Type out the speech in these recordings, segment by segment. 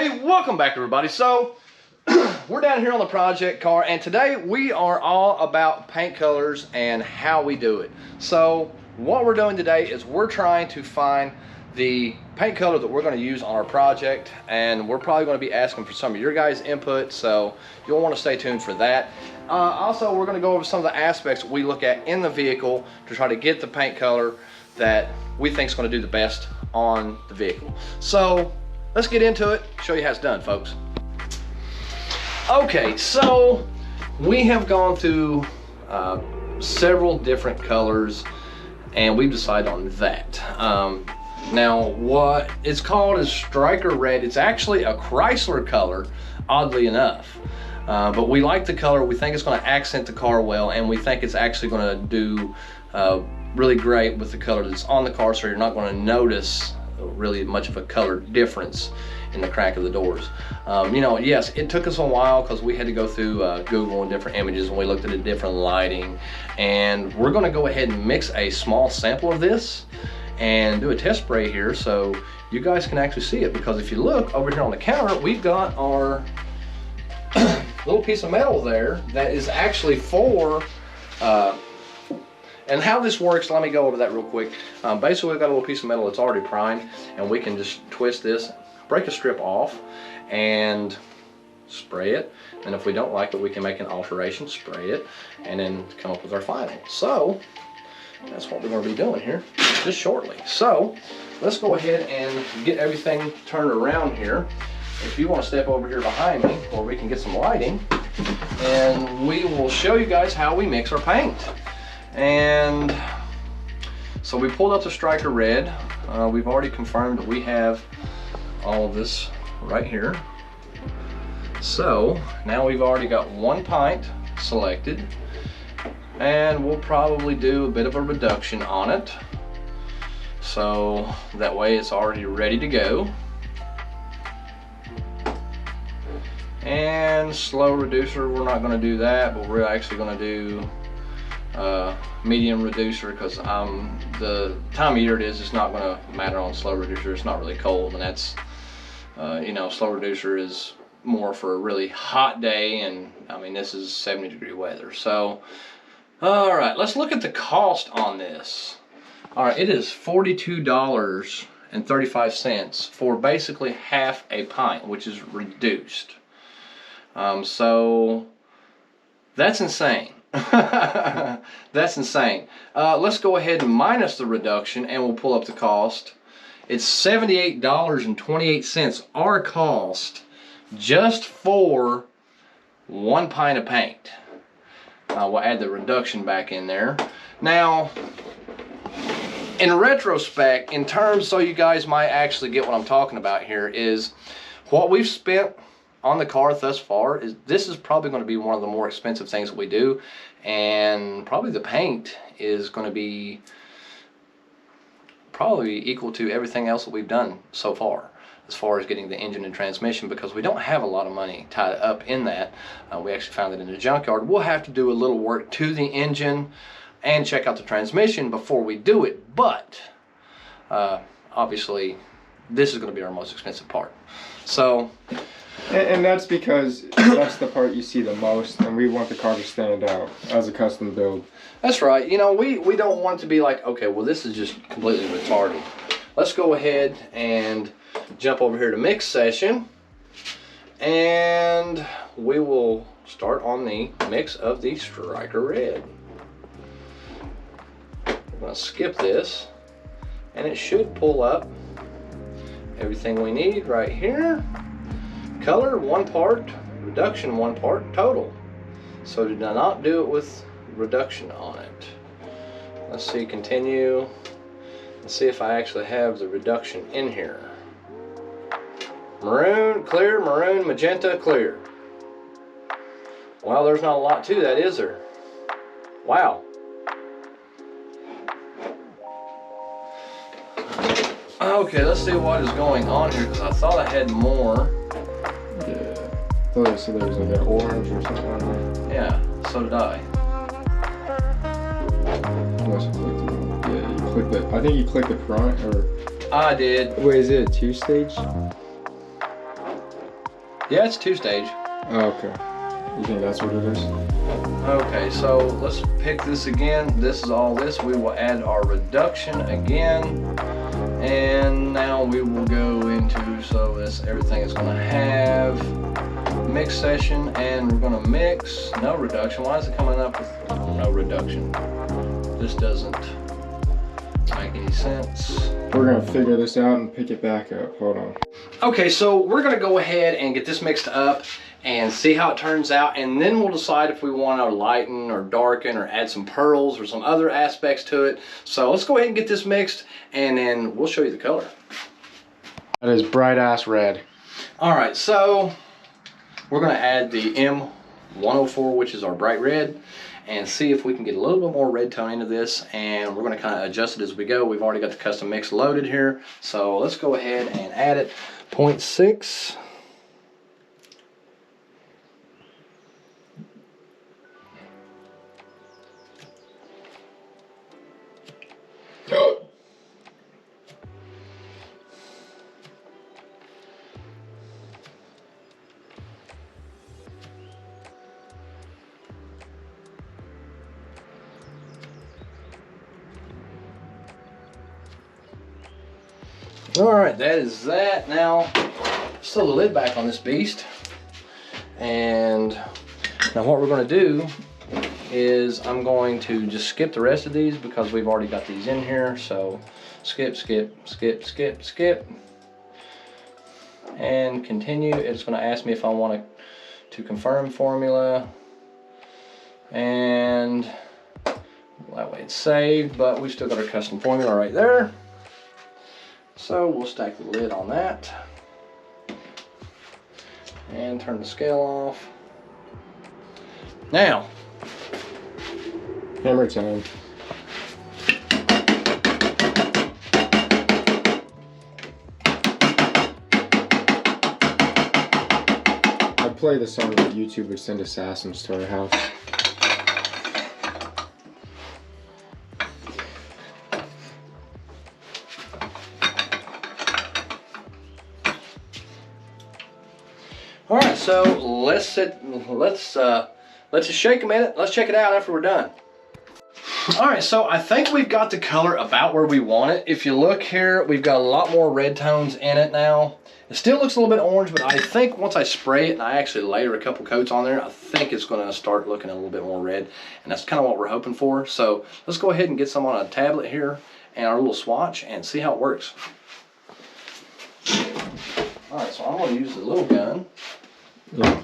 Hey, welcome back everybody. So we're down here on the project car, and today we are all about paint colors and how we do it. So what we're doing today is we're trying to find the paint color that we're going to use on our project, and we're probably going to be asking for some of your guys' input, so you'll want to stay tuned for that. Also, we're going to go over some of the aspects we look at in the vehicle to try to get the paint color that we think is going to do the best on the vehicle. So let's get into it, show you how it's done, folks. Okay, so we have gone through several different colors, and we've decided on that. Now, what it's called is Striker Red. It's actually a Chrysler color, oddly enough. But we like the color. We think it's going to accent the car well, and we think it's actually going to do really great with the color that's on the car, so you're not going to notice really much of a color difference in the crack of the doors. You know, yes, it took us a while because we had to go through Google and different images, and we looked at a different lighting, and we're going to go ahead and mix a small sample of this and do a test spray here so you guys can actually see it. Because if you look over here on the counter, we've got our little piece of metal there that is actually for and how this works, let me go over that real quick. Basically, we've got a little piece of metal that's already primed, and we can just twist this, break a strip off, and spray it. And if we don't like it, we can make an alteration, spray it, and then come up with our final. So that's what we're going to be doing here just shortly. So let's go ahead and get everything turned around here. If you want to step over here behind me where we can get some lighting, and we will show you guys how we mix our paint. And so we pulled out the Striker Red. We've already confirmed that we have all of this right here. So now we've already got one pint selected, and we'll probably do a bit of a reduction on it, so that way it's already ready to go. And slow reducer, we're not going to do that, but we're actually going to do medium reducer, because the time of year it is, it's not going to matter on slow reducer. It's not really cold, and that's you know, slow reducer is more for a really hot day, and I mean, this is 70-degree weather. So all right, let's look at the cost on this. All right, it is $42.35 for basically half a pint, which is reduced. So that's insane. That's insane. Let's go ahead and minus the reduction, and we'll pull up the cost. It's $78.28, our cost, just for one pint of paint. We'll add the reduction back in there. Now, in retrospect, in terms, so you guys might actually get what I'm talking about here, is what we've spent on the car thus far is, this is probably going to be one of the more expensive things that we do, and probably the paint is going to be probably equal to everything else that we've done so far as far as getting the engine and transmission, because we don't have a lot of money tied up in that. We actually found it in the junkyard. We'll have to do a little work to the engine and check out the transmission before we do it, but obviously this is going to be our most expensive part. So and that's because that's the part you see the most, and we want the car to stand out as a custom build. That's right. You know, we don't want it to be like, okay, well, this is just completely retarded. Let's go ahead and jump over here to mix session, and we will start on the mix of the Striker Red. I'm going to skip this, and it should pull up everything we need right here. Color 1 part, reduction 1 part, total. So do not do it with reduction on it. Let's see, continue. Let's see if I actually have the reduction in here. Maroon, clear, maroon, magenta, clear. Well, there's not a lot to that, is there? Wow. Okay, let's see what is going on here, because I thought I had more. Yeah. Oh, so there was like an orange or something on there. Yeah, so did I. Unless you clicked it. Yeah, you clicked it. I think you clicked the front, or I did. wait, is it a 2-stage? Yeah, it's 2-stage. Oh, okay. You think that's what it is? Okay, so let's pick this again. This is all this. We will add our reduction again. And now we will go into, so this everything is gonna have mix session, and we're gonna mix, no reduction. Why is it coming up with no reduction? This doesn't make any sense. We're gonna figure this out and pick it back up. Hold on. Okay, so we're gonna go ahead and get this mixed up and see how it turns out, and then we'll decide if we want to lighten or darken or add some pearls or some other aspects to it. So let's go ahead and get this mixed, and then we'll show you the color. That is bright ass red. All right, so we're gonna add the M104, which is our bright red, and see if we can get a little bit more red tone into this, and we're gonna kind of adjust it as we go. We've already got the custom mix loaded here, so let's go ahead and add it. 0.6. All right, that is that. Now, sew the lid back on this beast. And now what we're gonna do is I'm going to just skip the rest of these because we've already got these in here. So skip, skip, skip, skip, skip, and continue. It's gonna ask me if I want to confirm formula. And that way it's saved, but we've still got our custom formula right there. So we'll stack the lid on that and turn the scale off. Now, Hammer time. I'd play the song that YouTube would send assassins to our house. all right, so let's just shake a minute. Let's check it out after we're done. All right, so I think we've got the color about where we want it. If you look here, we've got a lot more red tones in it now. It still looks a little bit orange, but I think once I spray it and I actually layer a couple coats on there, I think it's gonna start looking a little bit more red, and that's kind of what we're hoping for. So let's go ahead and get some on a tablet here and our little swatch and see how it works. All right, so I'm gonna use the little gun. Yeah.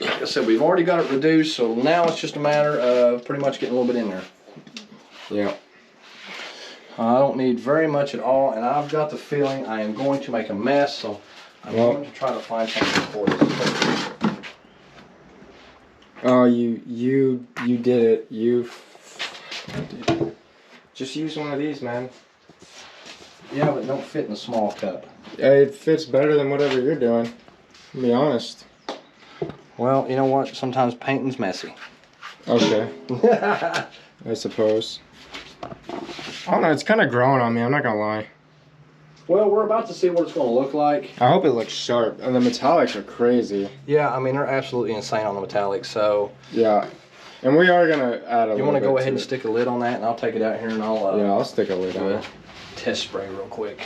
Like I said, we've already got it reduced, so now it's just a matter of pretty much getting a little bit in there. Yeah. I don't need very much at all, and I've got the feeling I am going to make a mess, so I'm going to try to find something for this. Oh, you did it. You just use one of these, man. Yeah, but don't fit in a small cup. It fits better than whatever you're doing. To be honest. Well, you know what? Sometimes painting's messy. Okay. I suppose. I don't know, it's kind of growing on me, I'm not gonna lie. Well, we're about to see what it's going to look like. I hope it looks sharp, and the metallics are crazy. Yeah, I mean, they're absolutely insane on the metallics, so... Yeah, and we are gonna add a little bit. You want to go ahead and it. stick a lid on that, and I'll take it out here and I'll... Yeah, I'll stick a lid on it. Test spray real quick.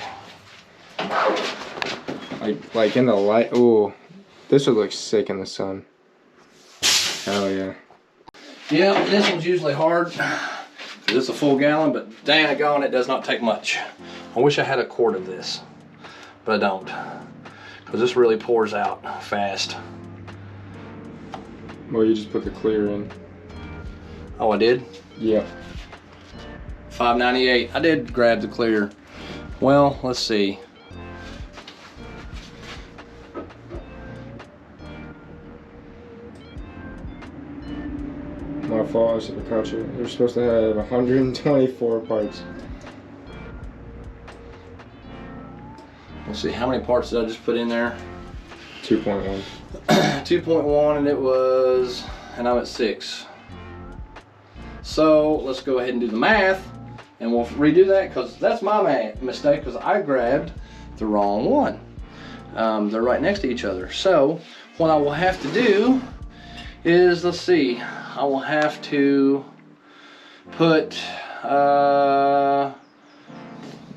Like in the light, ooh. This would look sick in the sun. Hell yeah. Yeah, this one's usually hard. It's a full gallon, but dang it does not take much. I wish I had a quart of this, but I don't, because this really pours out fast. Well, you just put the clear in. Oh, I did? Yep. $5.98. I did grab the clear. Well, let's see. My fault, I should have caught you. You're supposed to have 124 parts. Let's see, how many parts did I just put in there? 2.1. 2.1, and it was, and I'm at 6. So let's go ahead and do the math, and we'll redo that, because that's my mistake, because I grabbed the wrong one. They're right next to each other. So what I will have to do is, let's see, I will have to put about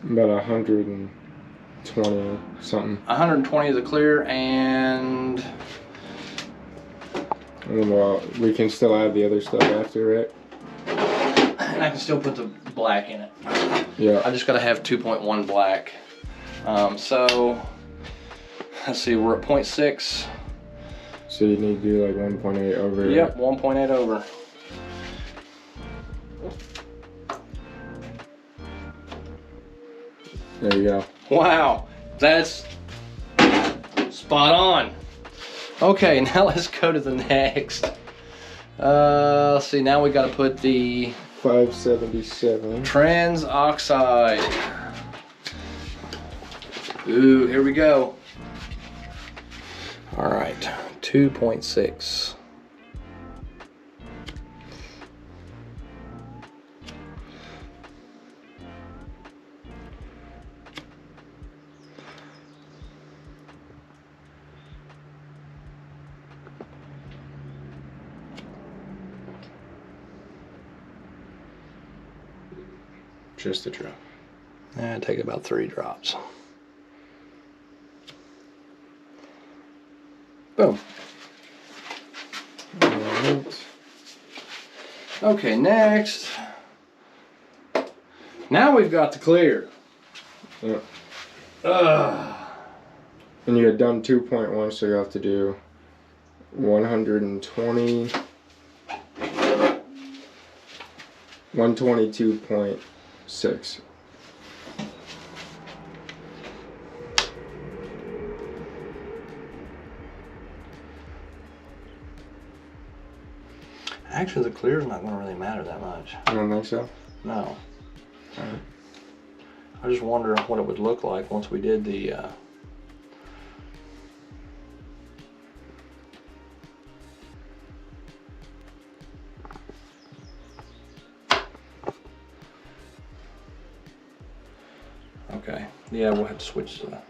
120 something. 120 of the clear, and then we can still add the other stuff after, right? And I can still put the black in it. Yeah. I just gotta have 2.1 black. So let's see, we're at 0.6. So you need to do like 1.8 over. Yep, 1.8 over. There you go. Wow, that's spot on. Okay, now let's go to the next. Let's see, now we gotta put the 577. trans oxide. Ooh, here we go. All right, 2.6. Just a drop. And take about 3 drops. Boom. Alright. Okay, next. Now we've got the clear. Yeah. Ugh. And you had done 2.1, so you have to do 120. 122.6. Actually, the clear is not going to really matter that much. You don't think so? No. Alright. I just wonder what it would look like once we did the okay. Yeah, we'll have to switch to that.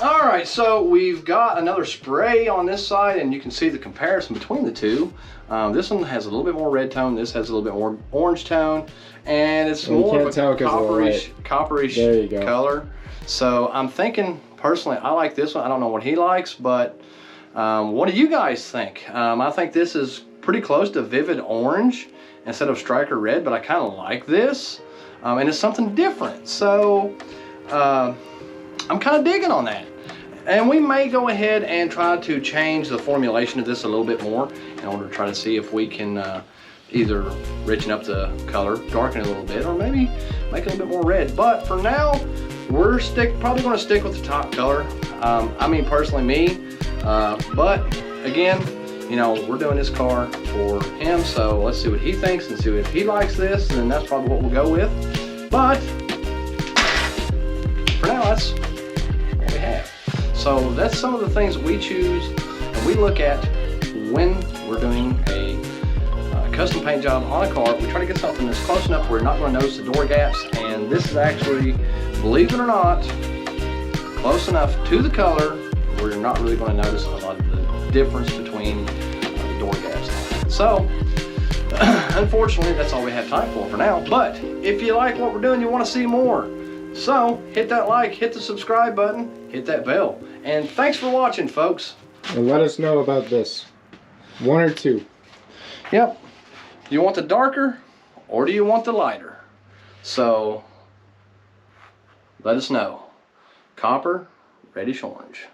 All right, so we've got another spray on this side, and you can see the comparison between the two. This one has a little bit more red tone. This has a little bit more orange tone, and it's more of a copperish color. So I'm thinking, personally, I like this one. I don't know what he likes, but what do you guys think? I think this is pretty close to vivid orange instead of striker red, but I kind of like this, and it's something different. So I'm kind of digging on that. And we may go ahead and try to change the formulation of this a little bit more in order to try to see if we can either richen up the color, darken it a little bit, or maybe make it a little bit more red. But for now, we're probably going to stick with the top color. I mean, personally me, but again, you know, we're doing this car for him, so let's see what he thinks and see if he likes this, and that's probably what we'll go with. But for now, that's what we have. So that's some of the things that we choose and we look at when we're doing a custom paint job on a car. We try to get something that's close enough where we're not going to notice the door gaps, and this is actually, believe it or not, close enough to the color where you're not really going to notice a lot of the difference between the door gaps. So unfortunately, that's all we have time for now. But if you like what we're doing, you want to see more, so hit that like, hit the subscribe button, hit that bell. And thanks for watching, folks. And let us know about this. 1 or 2. Yep. Do you want the darker or do you want the lighter? So let us know. Copper, reddish orange.